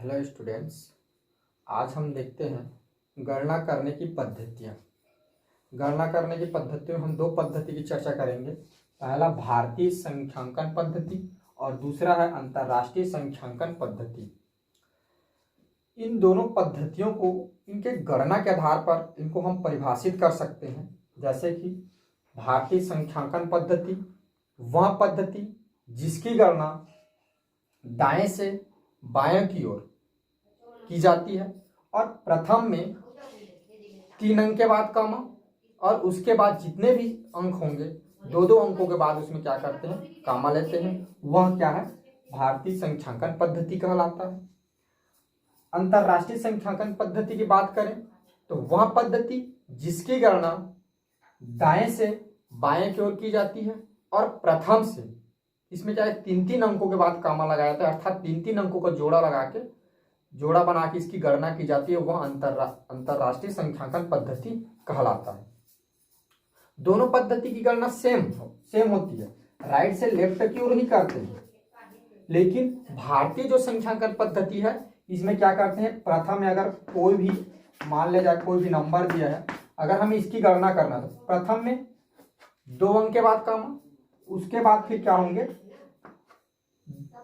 Hello students. आज हम देखते हैं गणना करने की पद्धतियाँ। गणना करने की पद्धतियों में हम दो पद्धति की चर्चा करेंगे। पहला भारतीय संख्यांकन पद्धति और दूसरा है अंतर्राष्ट्रीय संख्यांकन पद्धति। इन दोनों पद्धतियों को इनके गणना के आधार पर इनको हम परिभाषित कर सकते हैं। जैसे कि भारतीय संख्यांकन पद्धति वह पद्धति जिसकी गणना दाएं से बाएं की ओर की जाती है और प्रथम में 3 अंक के बाद कामा और उसके बाद जितने भी अंक होंगे दो अंकों के बाद उसमें क्या करते हैं, कामा लेते हैं। वह क्या है, भारतीय संख्यांकन पद्धति कहलाता है। अंतर्राष्ट्रीय संख्यांकन पद्धति की बात करें तो वह पद्धति जिसकी गणना दाएं से बाएं की ओर की जाती है और प्रथम से इसमें क्या है 3 अंकों के बाद कामा लगाया जाता है, अर्थात 3 अंकों का जोड़ा लगा के जोड़ा बना के इसकी गणना की जाती है। वह अंतर्राष्ट्रीय संख्यांकन पद्धति कहलाता है। दोनों पद्धति की गणना सेम होती है, राइट से लेफ्ट की ओर ही करते हैं। लेकिन भारतीय जो संख्यांकन पद्धति है इसमें क्या करते हैं, प्रथम में अगर कोई भी मान ले जाए कोई भी नंबर दिया है, अगर हमें इसकी गणना करना तो प्रथम में 2 अंक के बाद कामा, उसके बाद फिर क्या होंगे,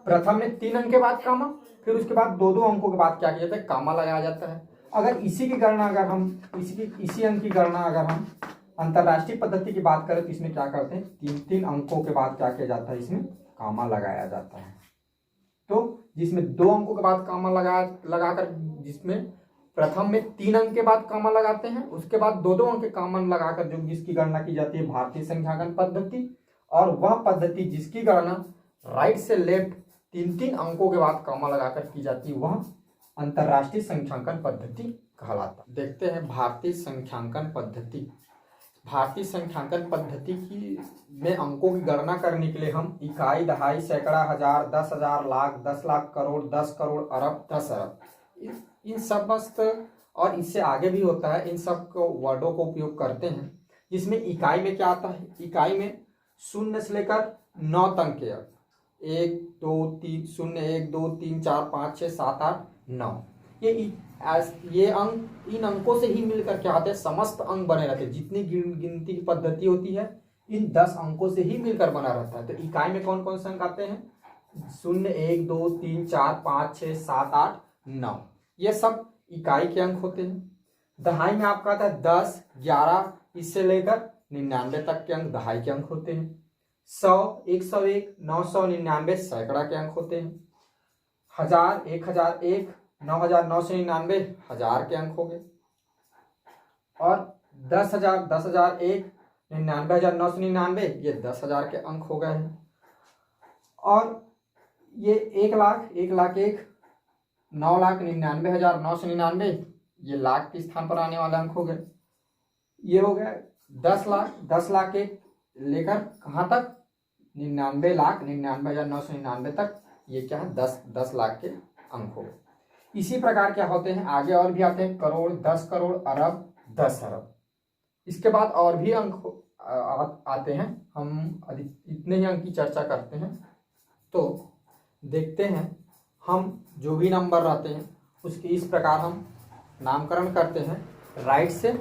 प्रथम में 3 अंक के बाद कामा, फिर उसके बाद दो अंकों के बाद क्या किया जाता है, कामा लगाया जाता है। अगर इसी की गणना अगर हम इसी अंक की गणना अगर हम अंतर्राष्ट्रीय पद्धति की बात करें तो इसमें क्या करते हैं, 3 अंकों के बाद क्या किया जाता है, इसमें कामा लगाया जाता है। तो जिसमें 2 अंकों के बाद कामा लगाकर जिसमें प्रथम में 3 अंक के बाद कामा लगाते हैं, उसके बाद दो अंक के कामा लगाकर जो जिसकी गणना की जाती है भारतीय संख्यांकन पद्धति। और वह पद्धति जिसकी गणना राइट से लेफ्ट 3 अंकों के बाद कामा लगाकर की जाती है वह अंतर्राष्ट्रीय संख्यांकन पद्धति कहलाता है। देखते हैं भारतीय संख्यांकन पद्धति। भारतीय संख्यांकन पद्धति की में अंकों की गणना करने के लिए हम इकाई, दहाई, सैकड़ा, हजार, 10,000, लाख, 10 लाख, करोड़, 10 करोड़, अरब, 10 अरब, इन समस्त और इससे आगे भी होता है, इन सब को वर्डों को उपयोग करते हैं। जिसमें इकाई में क्या आता है, इकाई में 0 से लेकर 9 तक के अंक, 1 2 3 0 1 2 3 4 5 6 7 8 9, ये अंक इन अंकों से ही मिलकर क्या आते हैं, समस्त अंक बने रहते हैं। जितनी गिनती की पद्धति होती है इन 10 अंकों से ही मिलकर बना रहता है। तो इकाई में कौन कौन से अंक आते हैं, 0 1 2 3 4 5 6 7 8 9, ये सब इकाई के अंक होते हैं। दहाई में आपका आता है 10 11 इससे लेकर 99 तक के अंक दहाई के अंक होते हैं। 100 101 999 सैकड़ा के अंक होते हैं। 1000 1001 9999 हजार के अंक हो गए। और 10,000 10,001 99,999 ये 10,000 के अंक हो गए हैं। और ये 1 लाख 1,01 9,99,999 ये लाख के स्थान पर आने वाले अंक हो गए। ये हो गया 10 लाख 1 लेकर कहाँ तक, 99,99,999 तक, ये क्या है 10 लाख के अंक हो गए। इसी प्रकार क्या होते हैं, आगे और भी आते हैं, करोड़, 10 करोड़, अरब, 10 अरब। इसके बाद और भी अंक आते हैं, हम इतने ही अंक की चर्चा करते हैं। तो देखते हैं हम जो भी नंबर रहते हैं उसकी इस प्रकार हम नामकरण करते हैं राइट से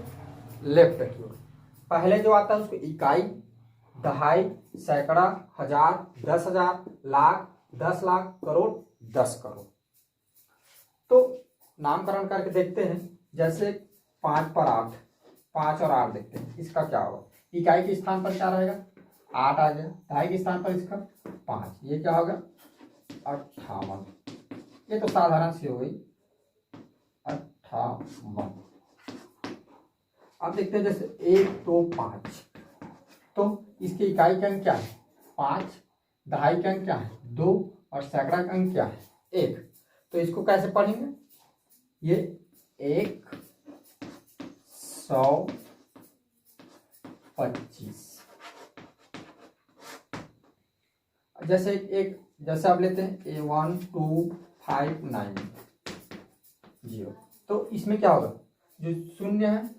लेफ्ट की ओर। पहले जो आता है उसको इकाई, दहाई, सैकड़ा, हजार, 10,000, लाख, 10 लाख, करोड़, 10 करोड़। तो नामकरण करके देखते हैं। जैसे 5 पर 8, 5 और 8 देखते हैं, इसका क्या होगा। इकाई के स्थान पर क्या रहेगा, 8 आ गया। दहाई के स्थान पर इसका 5, ये क्या होगा 58। ये तो साधारण सी हो गई 58। अब देखते हैं जैसे 1 2 5, तो इसके इकाई का अंक क्या है 5, दहाई का अंक क्या है 2 और सैकड़ा का अंक क्या है 1। तो इसको कैसे पढ़ेंगे, ये 125। जैसे आप लेते हैं 12590, तो इसमें क्या होगा, जो 0 है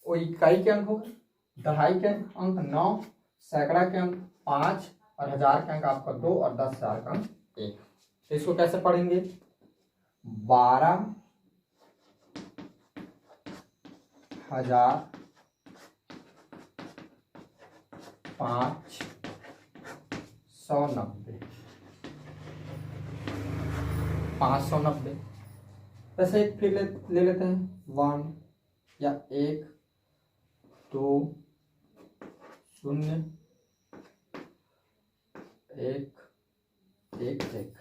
वो इकाई के अंक होगा, दहाई के अंक 9, सैकड़ा के अंक 5 और हजार के अंक आपका 2 और 10,000 का अंक 1। तो इसको कैसे पढ़ेंगे, 12,590 590। वैसे एक फिर ले लेते हैं 1 या 1 2 0 1 1 1।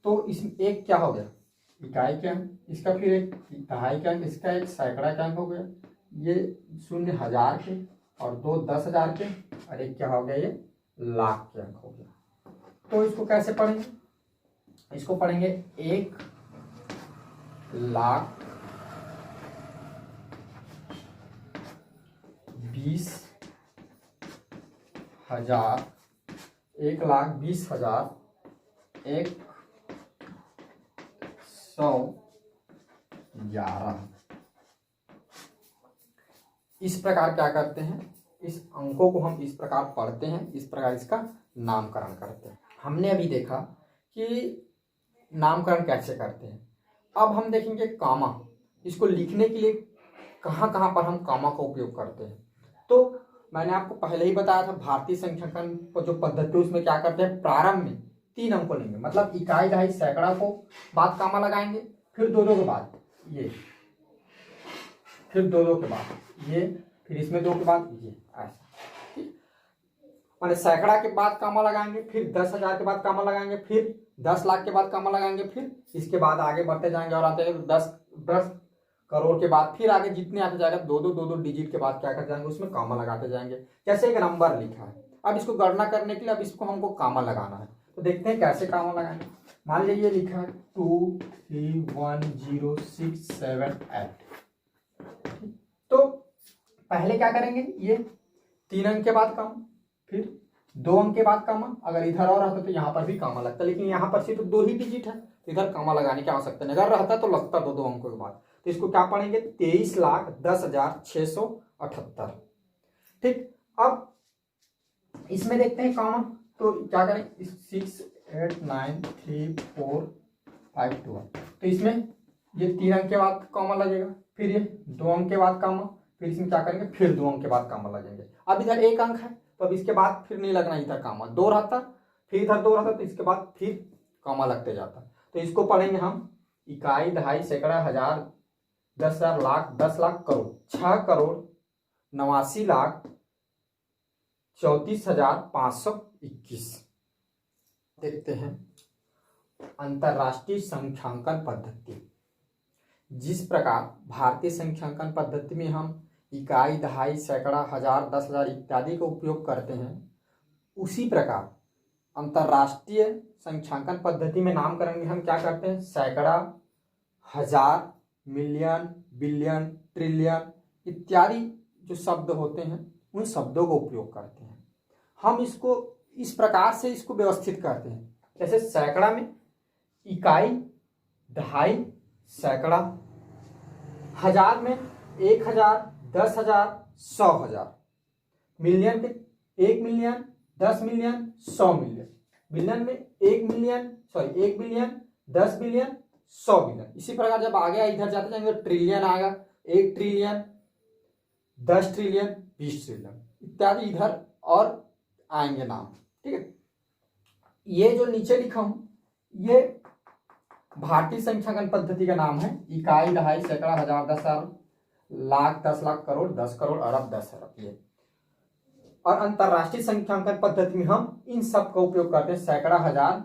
तो इसमें एक क्या हो गया, इकाई के अंक, इसका फिर एक दहाई के अंक, इसका एक सैकड़ा के अंक हो गया, ये 0 1000 के और 2 10,000 के, और एक क्या हो गया, ये लाख के अंक हो गया। तो इसको कैसे पढ़ेंगे, इसको पढ़ेंगे 1,20,000 1,20,000 111। इस प्रकार क्या करते हैं, इस अंकों को हम इस प्रकार पढ़ते हैं, इस प्रकार इसका नामकरण करते हैं। हमने अभी देखा कि नामकरण कैसे करते हैं। अब हम देखेंगे कामा, इसको लिखने के लिए कहाँ कहाँ पर हम कामा का उपयोग करते हैं। तो मैंने आपको पहले ही बताया था, भारतीय संख्यांकन जो पद्धति उसमें क्या करते हैं, प्रारंभ में 3 अंक को लेंगे, मतलब इकाई दहाई सैकड़ा को बाद कामा लगाएंगे, फिर 2 2 के बाद ये, फिर 2 2 के बाद ये, फिर इसमें 2 के बाद ये, ऐसा। ठीक, मैंने सैकड़ा के बाद कामा लगाएंगे, फिर 10,000 के बाद कामा लगाएंगे, फिर 10 लाख के बाद कामा लगाएंगे, फिर इसके बाद आगे बढ़ते जाएंगे और आते हैं 10 करोड़ के बाद, फिर आगे जितने आते जाएगा 2 डिजिट के बाद क्या कर जाएंगे, उसमें कामा लगाते जाएंगे। जैसे एक नंबर लिखा है, अब इसको गणना करने के लिए अब इसको हमको कामा लगाना है, तो देखते हैं कैसे कामा लगाएंगे। मान लीजिए ये लिखा है 2 3 1 0 6 7 8। तो पहले क्या करेंगे, ये 3 अंक के बाद कामा, फिर 2 अंक के बाद कामा, अगर इधर और रहता तो यहाँ पर भी कामा लगता, लेकिन यहाँ पर सिर्फ 2 ही डिजिट है, तो इधर कामा लगाने की आवश्यकता नहीं, अगर रहता तो लगता 2 अंकों के बाद। तो इसको क्या पढ़ेंगे, 23,10,678। ठीक, अब इसमें देखते हैं कामा, तो क्या करें, 6 8 9 3 4 5 2 1। तो इसमें ये 3 अंक के बाद कामा लगेगा, फिर ये 2 अंक के बाद कामा, फिर इसमें क्या करेंगे, फिर 2 अंक के बाद कामा लगेंगे। अब इधर 1 अंक है, तो अब इसके बाद फिर नहीं लगना इधर कामा, 2 रहता, फिर इधर 2 रहता, तो इसके बाद फिर कामा लगते जाता। तो इसको पढ़ेंगे हम इकाई दहाई सैकड़ा हजार 10,000 लाख 10 लाख करोड़ 6,89,34,521। देखते हैं अंतरराष्ट्रीय संख्यांकन पद्धति। जिस प्रकार भारतीय संख्यांकन पद्धति में हम इकाई दहाई सैकड़ा हजार 10,000 इत्यादि का उपयोग करते हैं, उसी प्रकार अंतरराष्ट्रीय संख्यांकन पद्धति में नामकरण में हम क्या करते हैं, सैकड़ा, हजार, मिलियन, बिलियन, ट्रिलियन इत्यादि जो शब्द होते हैं उन शब्दों का उपयोग करते हैं। हम इसको इस प्रकार से इसको व्यवस्थित करते हैं, जैसे सैकड़ा में इकाई दहाई सैकड़ा, हजार में 1,000 10,000 100,000, मिलियन में 1 मिलियन 10 मिलियन 100 मिलियन, बिलियन में 1 बिलियन 10 बिलियन 100 बिलियन। इसी प्रकार जब आगे इधर जाते जाएंगे ट्रिलियन आएगा, 1 ट्रिलियन 10 ट्रिलियन 20 ट्रिलियन इत्यादि इधर और आएंगे नाम। ठीक है, ये जो नीचे लिखा हूं ये भारतीय संख्यांकन पद्धति का नाम है, इकाई दहाई सैकड़ा हजार 10,000 लाख 10 लाख करोड़ 10 करोड़ अरब 10 अरब ये। और अंतरराष्ट्रीय संख्यांकन पद्धति में हम इन सब का उपयोग करते हैं, सैकड़ा, हजार,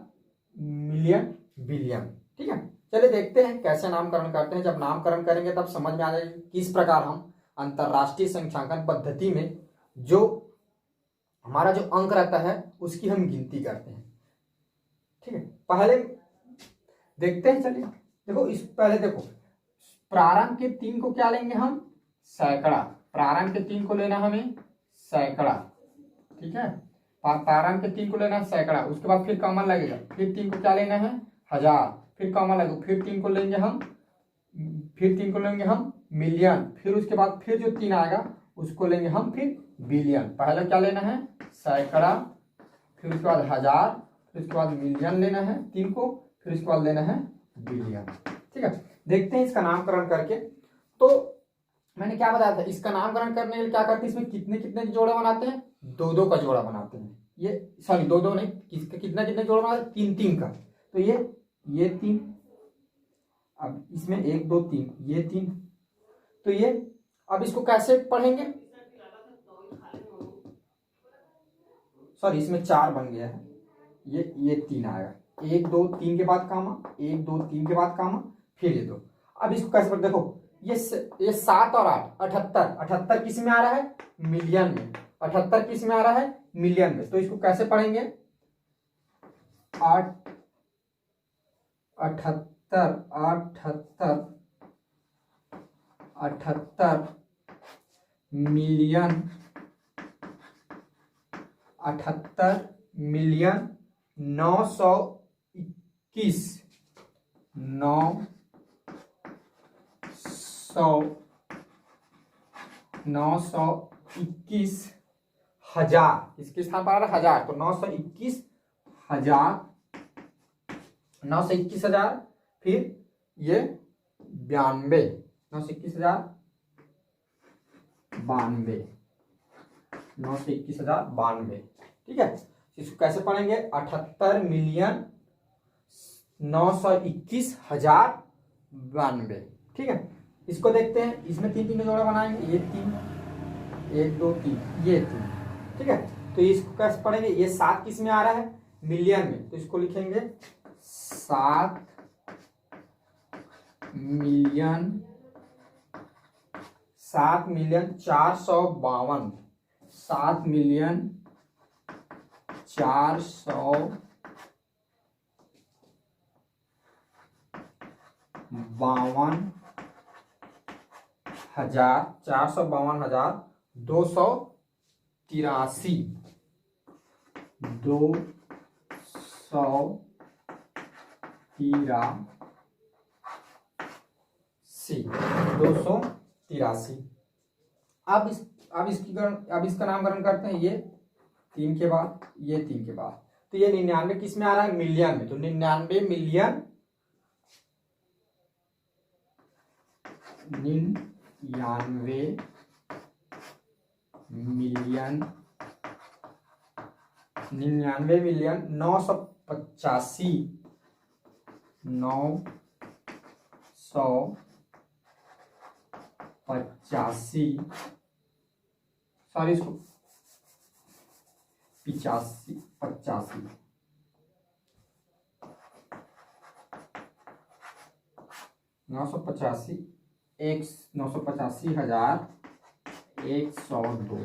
मिलियन, बिलियन। ठीक है, चलिए देखते हैं कैसे नामकरण करते हैं। जब नामकरण करेंगे तब समझ में आ जाएगा किस प्रकार हम अंतरराष्ट्रीय संख्यांकन पद्धति में जो हमारा जो अंक रहता है उसकी हम गिनती करते हैं। ठीक है, पहले देखते हैं, चलिए देखो इस पहले देखो प्रारंभ के 3 को क्या लेंगे हम, सैकड़ा, प्रारंभ के 3 को लेना हमें सैकड़ा। ठीक है, प्रारंभ के 3 को लेना है सैकड़ा, उसके बाद फिर कॉमन लगेगा, फिर 3 को क्या लेना है हजार, फिर कॉमन लगेगा, फिर 3 को लेंगे हम मिलियन, फिर उसके बाद फिर जो 3 आएगा उसको लेंगे हम फिर बिलियन। पहले क्या लेना है सैकड़ा, फिर उसके बाद हजार, फिर उसके बाद मिलियन लेना है 3 को, फिर उसके बाद लेना है बिलियन। ठीक है, देखते हैं इसका नामकरण करके। तो मैंने क्या बताया था, इसका नामकरण करने के लिए क्या करते हैं, इसमें कितने कितने जोड़े बनाते हैं, दो दो का जोड़ा बनाते हैं। ये सॉरी दो दो नहीं, किसका कितना कितने जोड़ा बनाते हैं, तीन तीन का। तो ये तीन, अब इसमें एक दो तीन, ये तीन, तो ये, अब इसको कैसे पढ़ेंगे, सॉरी इसमें चार बन गया है, ये तीन आएगा, एक दो तीन के बाद कामा, एक दो तीन के बाद कामा, फिर ये दो। अब इसको कैसे पढ़ते, देखो ये 7 और 8 78, 78 किस में आ रहा है, मिलियन में, 78 किस में आ रहा है, मिलियन में। तो इसको कैसे पढ़ेंगे, 8 78 78 78 मिलियन, 78 मिलियन 921 921 हजार, इसके स्थान पर आ रहा है हजार, तो 921 हजार, 921 हजार, फिर ये 92, 921 हजार 92, 921 हजार 92। ठीक है, इसको कैसे पढ़ेंगे, 78 मिलियन 921 हजार 92। ठीक है, इसको देखते हैं, इसमें तीन तीन का जोड़ा बनाएंगे, ये तीन, एक दो तीन, ये तीन। ठीक है, तो इसको कैसे पढ़ेंगे, ये 7 किस में आ रहा है, मिलियन में, तो इसको लिखेंगे 7 मिलियन, 7 मिलियन 452, 7 मिलियन 452 हजार, 452 283, 283। अब इसका नामकरण करते हैं, ये तीन के बाद, ये तीन के बाद, तो ये 99 किस में आ रहा है, मिलियन में, तो 99 मिलियन, 99 मिलियन, 99 मिलियन 985, 985, सॉरी इसको 85, 985, 985 हजार 102,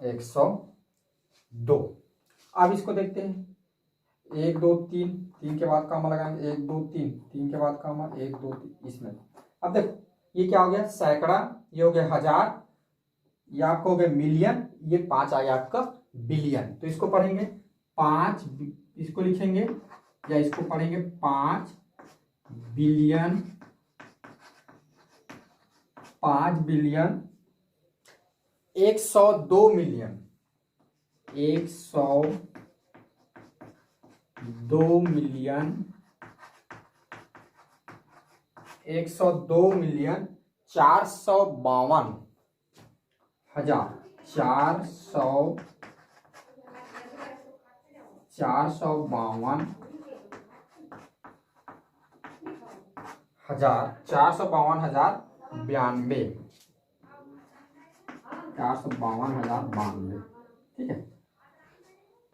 102। अब इसको देखते हैं, एक दो तीन, तीन के बाद कामा लगाएंगे, एक दो तीन, तीन के बाद कामा, एक दो तीन, इसमें। अब देखो ये क्या हो गया, सैकड़ा, ये हो गया हजार, ये आपका हो गया मिलियन, ये 5 आ गया आपका बिलियन। तो इसको पढ़ेंगे 5, इसको लिखेंगे या इसको पढ़ेंगे 5 billion, 5 billion 102 million, 102 million, 102 million 452 हजार, 452 हजार, 452 हजार 92, 452 हजार 92। ठीक है,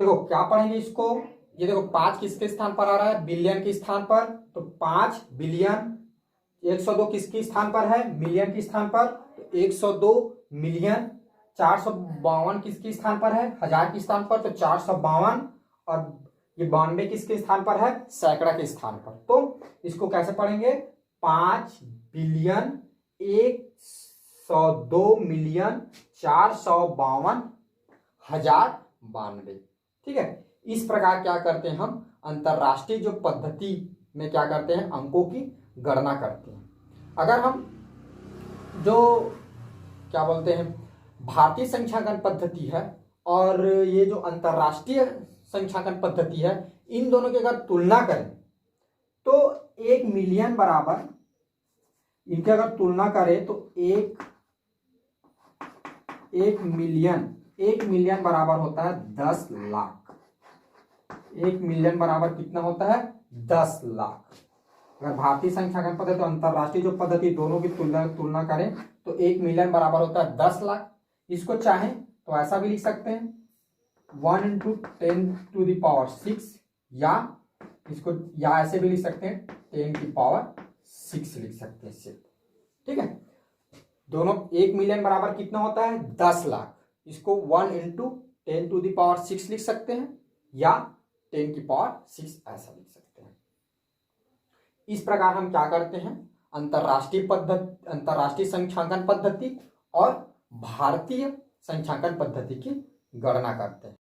देखो क्या पढ़ेंगे इसको, ये देखो 5 किसके स्थान पर आ रहा है, बिलियन के स्थान पर, तो 5 बिलियन, 102 किसके स्थान पर है, मिलियन के स्थान पर, तो 102 मिलियन, 452 किसके स्थान पर है, हजार के स्थान पर, तो 452, और ये 92 किसके स्थान पर है, सैकड़ा के स्थान पर। तो इसको कैसे पढ़ेंगे, 5 बिलियन 102 मिलियन 452 हजार 92। ठीक है, इस प्रकार क्या करते हैं हम, अंतरराष्ट्रीय जो पद्धति में क्या करते हैं, अंकों की गणना करते हैं। अगर हम जो क्या बोलते हैं भारतीय संख्यागण पद्धति है और ये जो अंतरराष्ट्रीय संख्यांकन पद्धति है, इन दोनों की अगर तुलना करें तो 1 मिलियन बराबर, इनकी अगर तुलना करें तो एक मिलियन बराबर होता है 10 लाख। 1 मिलियन बराबर कितना होता है? 10 लाख। अगर भारतीय संख्यांकन पद्धति तो अंतरराष्ट्रीय जो पद्धति दोनों की तुलना करें तो 1 मिलियन बराबर होता है 10 लाख। इसको चाहें तो ऐसा भी लिख सकते हैं 1 × 10⁶, या ऐसे भी लिख सकते हैं 10⁶ लिख सकते हैं सिर्फ। ठीक है, दोनों 1 मिलियन बराबर कितना होता है? 10 लाख। इसको 1 × 10⁶ लिख सकते हैं या 10⁶ ऐसा लिख सकते हैं। इस प्रकार हम क्या करते हैं, अंतरराष्ट्रीय संख्यांकन पद्धति और भारतीय संख्यांकन पद्धति की गणना करते हैं।